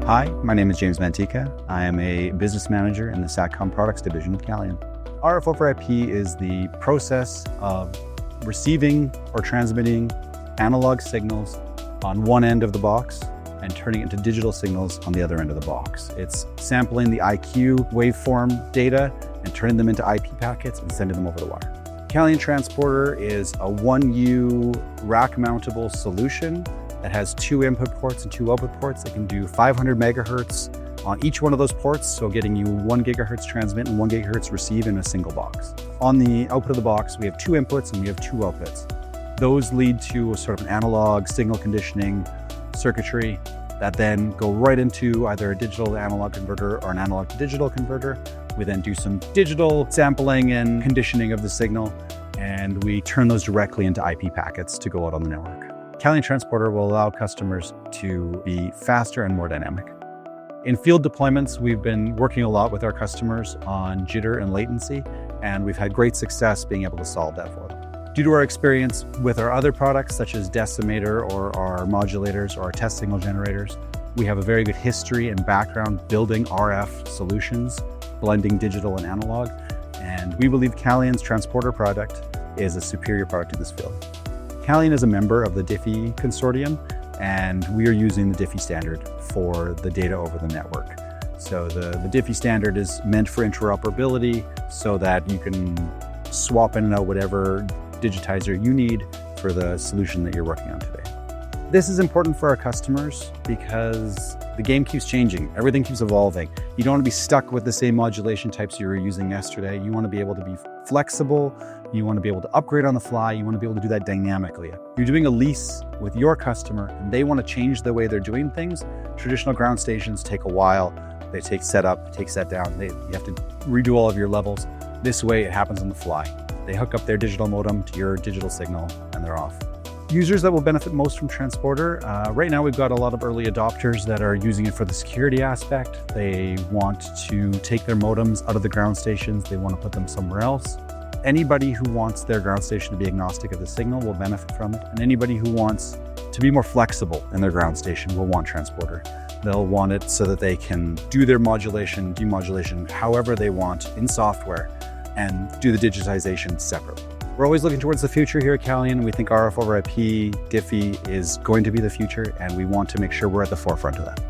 Hi, my name is James Mantica. I am a business manager in the SATCOM products division of Calian. RF over IP is the process of receiving or transmitting analog signals on one end of the box and turning it into digital signals on the other end of the box. It's sampling the IQ waveform data and turning them into IP packets and sending them over the wire. Calian Transporter is a 1U rack-mountable solution that has 2 input ports and 2 output ports. It can do 500 megahertz on each one of those ports, so getting you 1 gigahertz transmit and 1 gigahertz receive in a single box. On the output of the box, we have 2 inputs and we have 2 outputs. Those lead to a sort of an analog signal conditioning circuitry that then go right into either a digital to analog converter or an analog to digital converter. We then do some digital sampling and conditioning of the signal, and we turn those directly into IP packets to go out on the network. Calian Transporter will allow customers to be faster and more dynamic. In field deployments, we've been working a lot with our customers on jitter and latency, and we've had great success being able to solve that for them. Due to our experience with our other products, such as Decimator or our modulators or our test signal generators, we have a very good history and background building RF solutions, blending digital and analog, and we believe Calian's Transporter product is a superior product in this field. Calian is a member of the Diffie consortium, and we are using the Diffie standard for the data over the network. So the Diffie standard is meant for interoperability so that you can swap in and out whatever digitizer you need for the solution that you're working on today. This is important for our customers because the game keeps changing. Everything keeps evolving. You don't want to be stuck with the same modulation types you were using yesterday. You want to be able to be flexible. You want to be able to upgrade on the fly. You want to be able to do that dynamically. You're doing a lease with your customer and they want to change the way they're doing things. Traditional ground stations take a while. They take setup, take set down. You have to redo all of your levels. This way it happens on the fly. They hook up their digital modem to your digital signal and they're off. Users that will benefit most from Transporter, right now we've got a lot of early adopters that are using it for the security aspect. They want to take their modems out of the ground stations. They want to put them somewhere else. Anybody who wants their ground station to be agnostic of the signal will benefit from it. And anybody who wants to be more flexible in their ground station will want Transporter. They'll want it so that they can do their modulation, demodulation, however they want in software and do the digitization separately. We're always looking towards the future here at Calian. We think RF over IP, Diffie is going to be the future, and we want to make sure we're at the forefront of that.